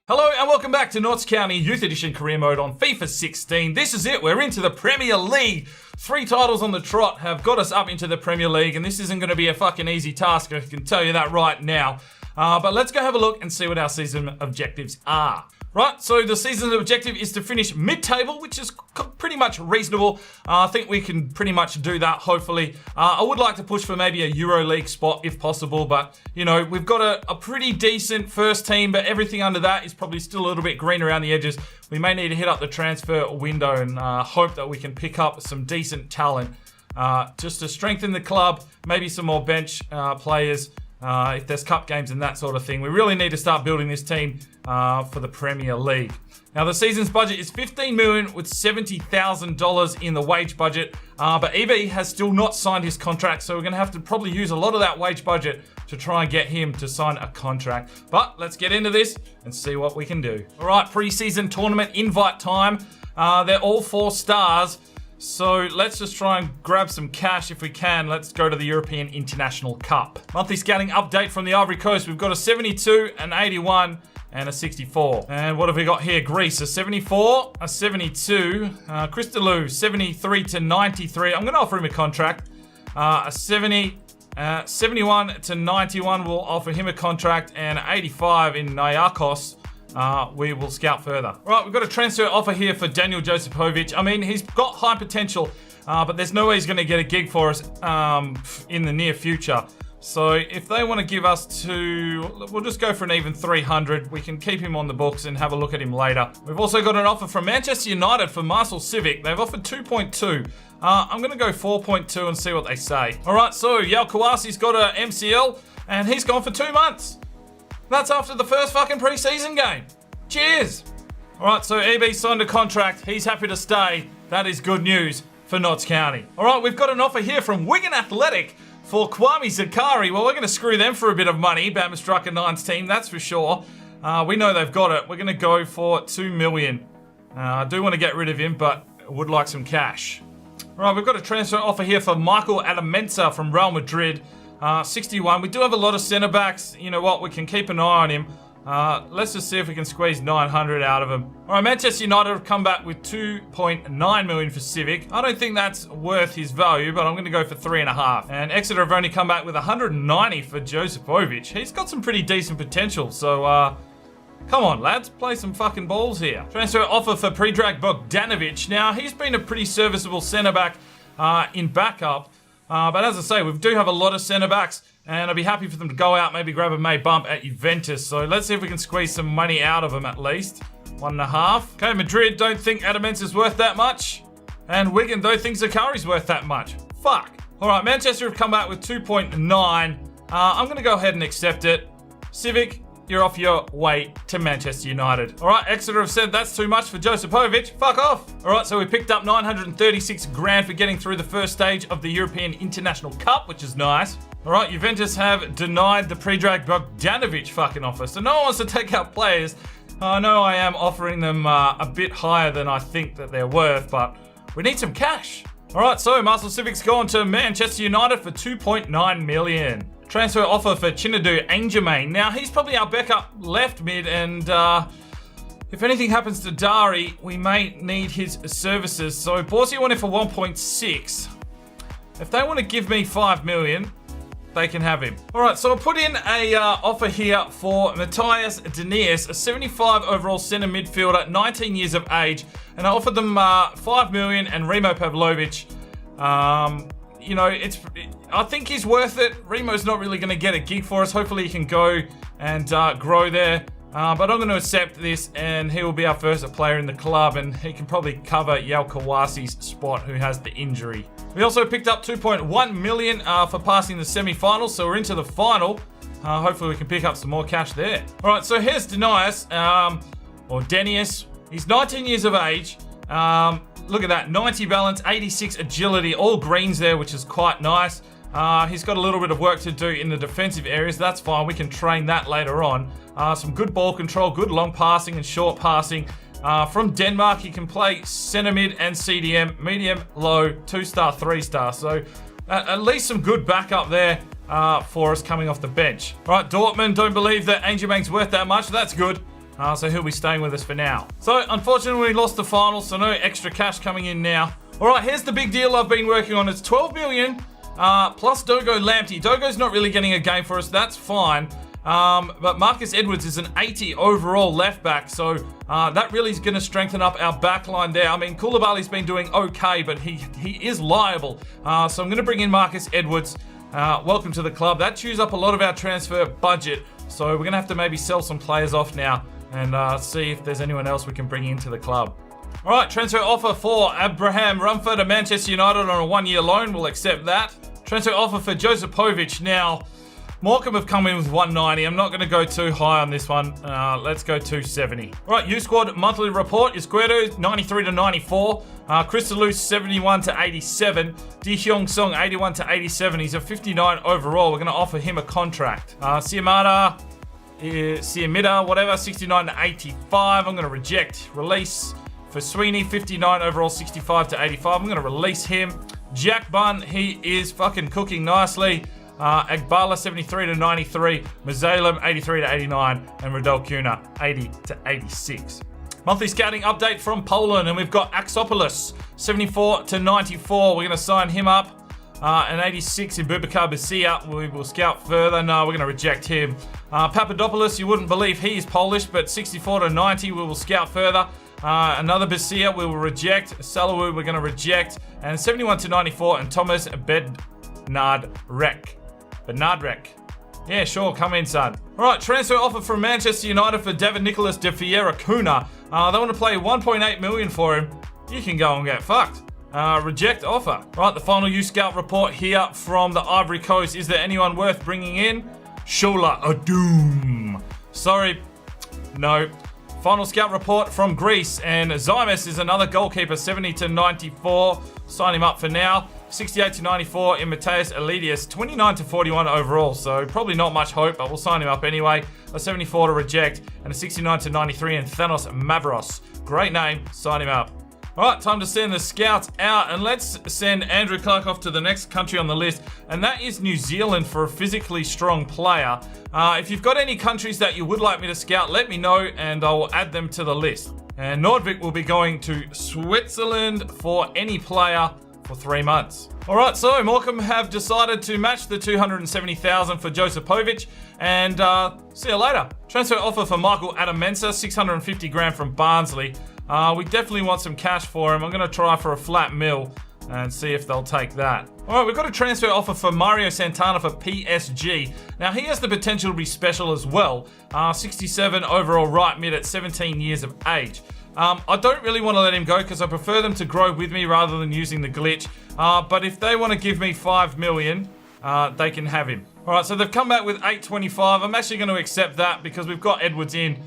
Hello and welcome back to Notts County Youth Edition Career Mode on FIFA 16. This is it, we're into the Premier League. 3 titles on the trot have got us up into the Premier League, and this isn't going to be a fucking easy task, I can tell you that right now. But let's go have a look and see what our season objectives are. Right, so the season's objective is to finish mid-table, which is pretty much reasonable. I think we can pretty much do that, hopefully. I would like to push for maybe a Euro League spot if possible, but, you know, we've got a pretty decent first team, but everything under that is probably still a little bit green around the edges. We may need to hit up the transfer window and hope that we can pick up some decent talent just to strengthen the club, maybe some more bench players. If there's cup games and that sort of thing. We really need to start building this team for the Premier League. Now, the season's budget is $15 million with $70,000 in the wage budget, but EB has still not signed his contract, so we're going to have to probably use a lot of that wage budget to try and get him to sign a contract. But let's get into this and see what we can do. All right, pre-season tournament invite time. They're all 4 stars. So let's just try and grab some cash if we can. Let's go to the European International Cup. Monthly scouting update from the Ivory Coast. We've got a 72, an 81, and a 64. And what have we got here? Greece, a 74, a 72. Christodoulou, 73 to 93. I'm going to offer him a contract. A 70, 71 to 91. We'll offer him a contract. And 85 in Niarchos. We will scout further. Right, we've got a transfer offer here for Daniel Josipovic. I mean, he's got high potential, but there's no way he's going to get a gig for us in the near future. So if they want to give us we'll just go for an even 300. We can keep him on the books and have a look at him later. We've also got an offer from Manchester United for Marcel Civic. They've offered 2.2. I'm going to go 4.2 and see what they say. All right, so Yao Kawasi's got a MCL, and he's gone for 2 months. That's after the first fucking pre-season game. Cheers. All right, so EB signed a contract. He's happy to stay. That is good news for Notts County. All right, we've got an offer here from Wigan Athletic for Kwame Zakari. Well, we're going to screw them for a bit of money, Bamastrucker 9's team, that's for sure. We know they've got it. We're going to go for $2 million. I do want to get rid of him, but would like some cash. All right, we've got a transfer offer here for Michael Adamensa from Real Madrid. 61. We do have a lot of centre backs. You know what? We can keep an eye on him. Let's just see if we can squeeze 900 out of him. All right, Manchester United have come back with 2.9 million for Civic. I don't think that's worth his value, but I'm going to go for 3.5. And Exeter have only come back with 190 for Josipovic. He's got some pretty decent potential. So, come on, lads, play some fucking balls here. Transfer offer for Predrag Bogdanovic. Now, he's been a pretty serviceable centre back in backup. But as I say, we do have a lot of centre-backs, and I'd be happy for them to go out, maybe grab a May bump at Juventus. So let's see if we can squeeze some money out of them at least. 1.5. Okay, Madrid don't think Adamants is worth that much. And Wigan don't think Zakari's worth that much. Fuck. All right, Manchester have come back with 2.9. I'm going to go ahead and accept it. Civic, you're off your way to Manchester United. All right, Exeter have said that's too much for Josipovic. Fuck off. All right, so we picked up 936 grand for getting through the first stage of the European International Cup, which is nice. All right, Juventus have denied the Predrag Bogdanovic fucking offer, so no one wants to take out players. I know I am offering them a bit higher than I think that they're worth, but we need some cash. All right, so Marcel Civic's gone to Manchester United for 2.9 million. Transfer offer for Chinadu Angermain. Now, he's probably our backup left mid, and if anything happens to Dari, we may need his services. So, Borussia want it for 1.6. If they want to give me 5 million, they can have him. All right, so I put in a offer here for Matthias Denias, a 75 overall centre midfielder, 19 years of age, and I offered them 5 million and Remo Pavlovic. You know, I think he's worth it. Remo's not really going to get a gig for us. Hopefully he can go and grow there. But I'm going to accept this, and he will be our first player in the club, and he can probably cover Yao Kawasi's spot, who has the injury. We also picked up 2.1 million for passing the semi-finals, so we're into the final. Hopefully we can pick up some more cash there. All right, so here's Denias, or Denius. He's 19 years of age. Look at that, 90 balance, 86 agility, all greens there, which is quite nice. He's got a little bit of work to do in the defensive areas. That's fine. We can train that later on. Some good ball control, good long passing and short passing. From Denmark, he can play centre mid and CDM, medium, low, 2-star, 3-star. So at least some good backup there for us coming off the bench. All right, Dortmund don't believe that Angermang's worth that much. That's good. So he'll be staying with us for now. So unfortunately, we lost the final, so no extra cash coming in now. All right, here's the big deal I've been working on. It's 12 million plus Dogo Lamptey. Dogo's not really getting a game for us. That's fine. But Marcus Edwards is an 80 overall left back, so that really is going to strengthen up our back line there. I mean, Koulibaly's been doing okay, but he is liable. So I'm going to bring in Marcus Edwards. Welcome to the club. That chews up a lot of our transfer budget, so we're going to have to maybe sell some players off now and see if there's anyone else we can bring into the club. All right, transfer offer for Abraham Rumford to Manchester United on a 1-year loan. We'll accept that. Transfer offer for Josipovic. Now, Morecambe have come in with 190. I'm not going to go too high on this one. Let's go 270. All right, U-Squad monthly report. Isquedo, 93 to 94. Christodoulou, 71 to 87. Di Hyung Song, 81 to 87. He's a 59 overall. We're going to offer him a contract. Siamida, whatever, 69 to 85. I'm going to reject. Release for Sweeney, 59 overall, 65 to 85. I'm going to release him. Jack Bunn, he is fucking cooking nicely. Agbala, 73 to 93. Mazalem, 83 to 89. And Radel Kuna, 80 to 86. Monthly scouting update from Poland, and we've got Axopoulos, 74 to 94. We're going to sign him up. And 86 in Boubacar Basia. We will scout further. No, we're going to reject him. Papadopoulos, you wouldn't believe he is Polish, but 64 to 90, we will scout further. Another Basia, we will reject. Salawu, we're going to reject. And 71 to 94, and Thomas Bednardrek. Yeah, sure, come in, son. All right, transfer offer from Manchester United for David Nicholas de Fiera Cunha. They want to play 1.8 million for him. You can go and get fucked. Reject offer. Right, the final U-Scout report here from the Ivory Coast. Is there anyone worth bringing in? Shola Adoum. Sorry, no. Final scout report from Greece, and Zymes is another goalkeeper, 70 to 94. Sign him up for now. 68 to 94 in Mateus Elidius, 29 to 41 overall, so probably not much hope, but we'll sign him up anyway. A 74 to reject, and a 69 to 93 in Thanos Mavros. Great name, sign him up. All right, time to send the scouts out, and let's send Andrew Clark off to the next country on the list, and that is New Zealand for a physically strong player. If you've got any countries that you would like me to scout, let me know, and I will add them to the list. And Nordvik will be going to Switzerland for any player for 3 months. All right, so Morecambe have decided to match the 270,000 for Josipovic, and see you later. Transfer offer for Michael Adamensa, 650 grand from Barnsley. We definitely want some cash for him. I'm going to try for a flat mil and see if they'll take that. All right, we've got a transfer offer for Mario Santana for PSG. Now, he has the potential to be special as well. 67 overall right mid at 17 years of age. I don't really want to let him go because I prefer them to grow with me rather than using the glitch. But if they want to give me 5 million, they can have him. All right, so they've come back with 825. I'm actually going to accept that because we've got Edwards in,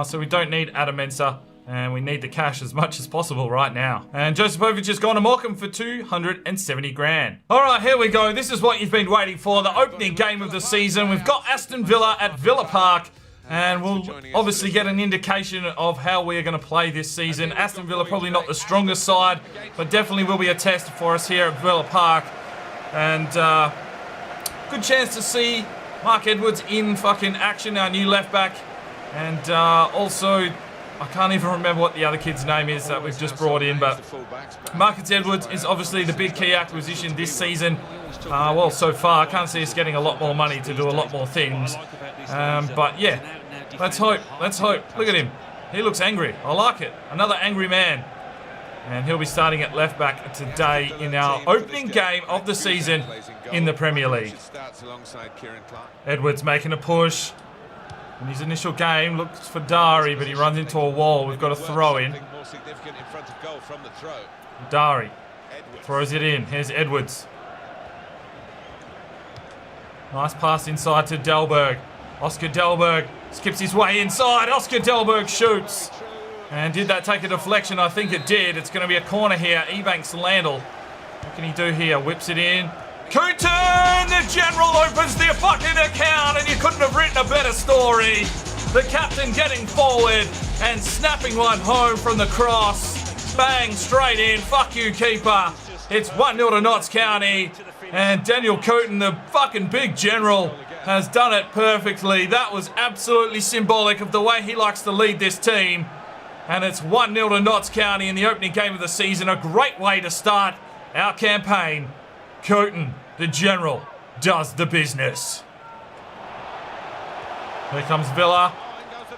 so we don't need Adamensa. And we need the cash as much as possible right now. And Josipovic has gone to Morecambe for 270 grand. All right, here we go. This is what you've been waiting for. The opening game of the season. We've got Aston Villa at Villa Park. And we'll obviously get an indication of how we are going to play this season. Aston Villa probably not the strongest side, but definitely will be a test for us here at Villa Park. And good chance to see Mark Edwards in fucking action, our new left back. And also, I can't even remember what the other kid's name is that we've just brought in, but Marcus Edwards is obviously the big key acquisition this season. Well, so far, I can't see us getting a lot more money to do a lot more things. But yeah, let's hope. Let's hope. Look at him. He looks angry. I like it. Another angry man. And he'll be starting at left back today in our opening game of the season in the Premier League. Edwards making a push. In his initial game, looks for Dari, but he runs into a wall. We've got a throw in. Dari throws it in. Here's Edwards. Nice pass inside to Delberg. Oscar Delberg skips his way inside. Oscar Delberg shoots. And did that take a deflection? I think it did. It's going to be a corner here. Ebanks Landell. What can he do here? Whips it in. Coutin, the general, opens the fucking account, and you couldn't have written a better story. The captain getting forward and snapping one home from the cross. Bang, straight in. Fuck you, keeper. It's 1-0 to Notts County. And Daniel Coutin, the fucking big general, has done it perfectly. That was absolutely symbolic of the way he likes to lead this team. And it's 1-0 to Notts County in the opening game of the season. A great way to start our campaign. Coutin, the general, does the business. Here comes Villa.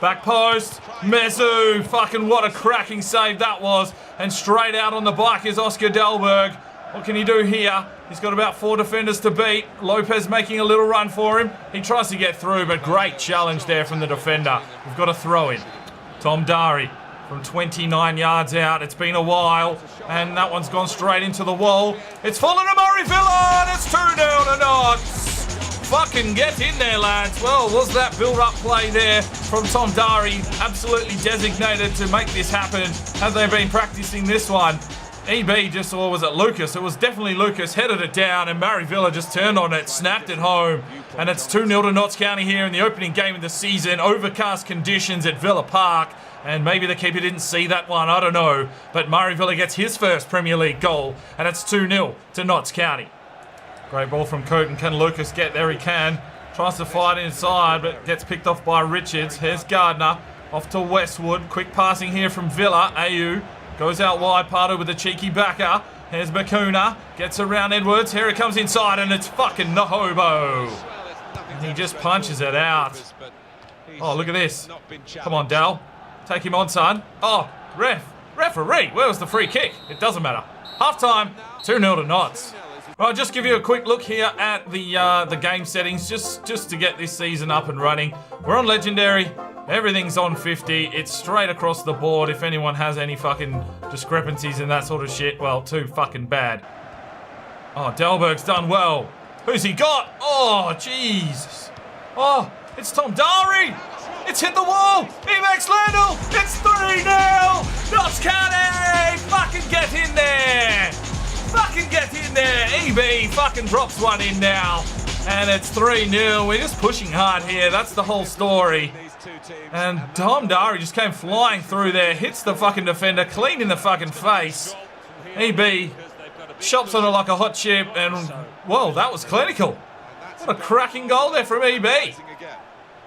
Back post. Mezu. Fucking what a cracking save that was. And straight out on the bike is Oscar Delberg. What can he do here? He's got about 4 defenders to beat. Lopez making a little run for him. He tries to get through, but great challenge there from the defender. We've got a throw in. Tom Dari from 29 yards out. It's been a while, and that one's gone straight into the wall. It's fallen to Murray Villa, and it's 2-0 to Notts. Fucking get in there, lads. Well, was that build-up play there from Tom Dari absolutely designated to make this happen? Have they been practicing this one? EB just, or was it Lucas? It was definitely Lucas, headed it down, and Murray Villa just turned on it, snapped it home, and it's 2-0 to Notts County here in the opening game of the season. Overcast conditions at Villa Park, and maybe the keeper didn't see that one, I don't know, but Murray Villa gets his first Premier League goal, and it's 2-0 to Notts County. Great ball from Coutin. Can Lucas get there? He can. Tries to fight inside, but gets picked off by Richards. Here's Gardner, off to Westwood. Quick passing here from Villa. AU goes out wide, Pardo with a cheeky backer. Here's Bakuna, gets around Edwards. Here it comes inside, and it's fucking Nahobo. And he just punches it out. Oh, look at this. Come on, Dal. Take him on, son. Oh, referee. Where was the free kick? It doesn't matter. Half-time, 2-0 to Notts. I'll just give you a quick look here at the game settings, just to get this season up and running. We're on Legendary. Everything's on 50. It's straight across the board. If anyone has any fucking discrepancies and that sort of shit, well, too fucking bad. Oh, Delberg's done well. Who's he got? Oh, Jesus. Oh, it's Tom Dari. It's hit the wall. He makes Landell. It's 3-0. Notts County. Fucking get in there. Fucking get in there. EB fucking drops one in now. And it's 3-0. We're just pushing hard here. That's the whole story. And Tom Dari just came flying through there, hits the fucking defender clean in the fucking face. EB chops on it like a hot chip, and well, that was clinical. What a cracking goal there from EB.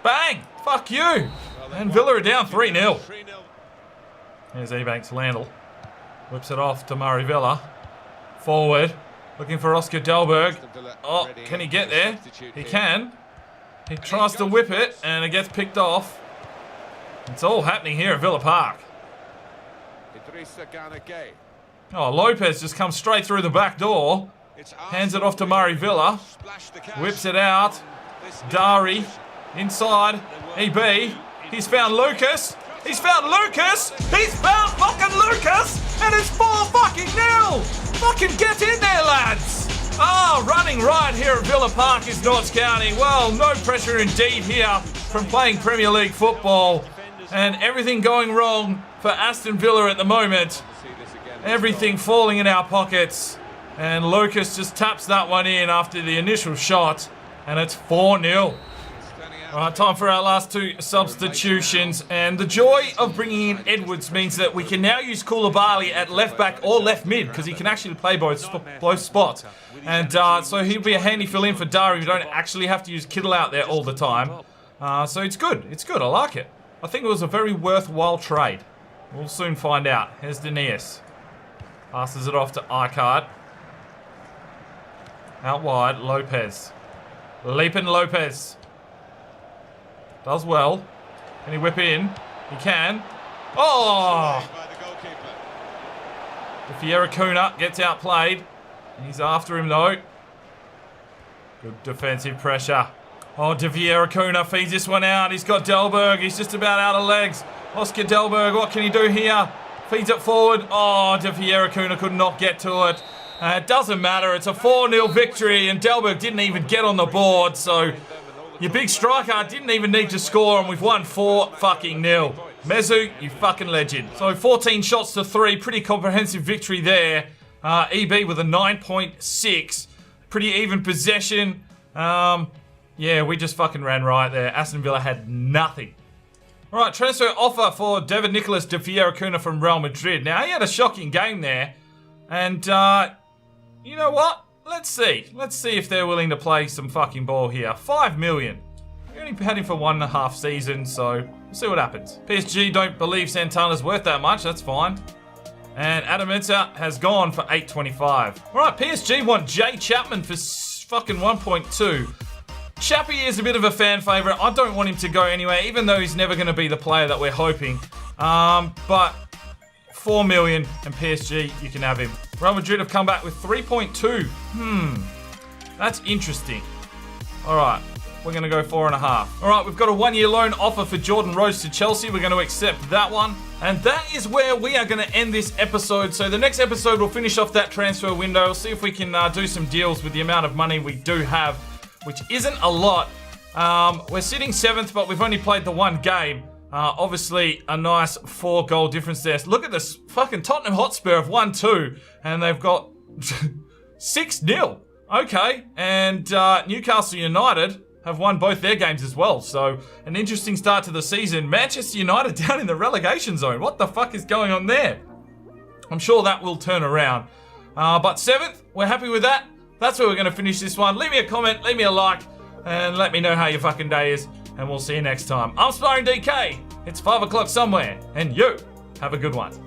Bang! Fuck you. And Villa are down 3-0. There's Ebanks Landell. Whips it off to Murray Villa. Forward. Looking for Oscar Delberg. Oh, can he get there? He can. He tries to whip it, and it gets picked off. It's all happening here at Villa Park. Oh, Lopez just comes straight through the back door. Hands it off to Murray Villa. Whips it out. Dari. Inside. EB. He's found Lucas. He's found Lucas. He's found fucking Lucas. And it's 4-0. Fucking get in there, lads. Oh, running right here at Villa Park is Notts County. Well, no pressure indeed here from playing Premier League football. And everything going wrong for Aston Villa at the moment. Everything falling in our pockets. And Lucas just taps that one in after the initial shot. And it's 4-0. All right, time for our last two substitutions. And the joy of bringing in Edwards means that we can now use Koulibaly at left back or left mid, because he can actually play both spots. And so he'll be a handy fill in for Dari. We don't actually have to use Kittle out there all the time. So it's good. It's good. I like it. I think it was a very worthwhile trade. We'll soon find out. Here's Denius. Passes it off to Icard. Out wide, Lopez. Leaping Lopez. Does well. Can he whip in? He can. Oh! Fiera Kuna gets outplayed. He's after him though. Good defensive pressure. Oh, De Vieira Kuna feeds this one out. He's got Delberg. He's just about out of legs. Oscar Delberg, what can he do here? Feeds it forward. Oh, De Vieira Kuna could not get to it. It doesn't matter. It's a 4-0 victory, and Delberg didn't even get on the board, so your big striker didn't even need to score, and we've won 4-0. Mezu, you fucking legend. So 14 shots to 3. Pretty comprehensive victory there. EB with a 9.6. Pretty even possession. Yeah, we just fucking ran right there. Aston Villa had nothing. All right, transfer offer for David Nicolas de Fiera Cunha from Real Madrid. Now, he had a shocking game there. And, you know what? Let's see. Let's see if they're willing to play some fucking ball here. 5 million. We only had him for 1.5 seasons, so we'll see what happens. PSG don't believe Santana's worth that much. That's fine. And Adam Mensah has gone for 825. All right, PSG want Jay Chapman for fucking 1.2. Chappie is a bit of a fan favourite. I don't want him to go anywhere, even though he's never going to be the player that we're hoping. But 4 million and PSG, you can have him. Real Madrid have come back with 3.2. That's interesting. All right, we're going to go 4.5. All right, we've got a 1-year loan offer for Jordan Rose to Chelsea. We're going to accept that one. And that is where we are going to end this episode. So the next episode, we'll finish off that transfer window. We'll see if we can do some deals with the amount of money we do have, which isn't a lot. We're sitting 7th, but we've only played the one game. Obviously, a nice 4-goal difference there. So look at this fucking Tottenham Hotspur have 1-2, and they've got 6-0. Okay, and Newcastle United have won both their games as well. So an interesting start to the season. Manchester United down in the relegation zone. What the fuck is going on there? I'm sure that will turn around. But 7th, we're happy with that. That's where we're going to finish this one. Leave me a comment, leave me a like, and let me know how your fucking day is. And we'll see you next time. I'm Sparring DK. It's 5 o'clock somewhere, and you have a good one.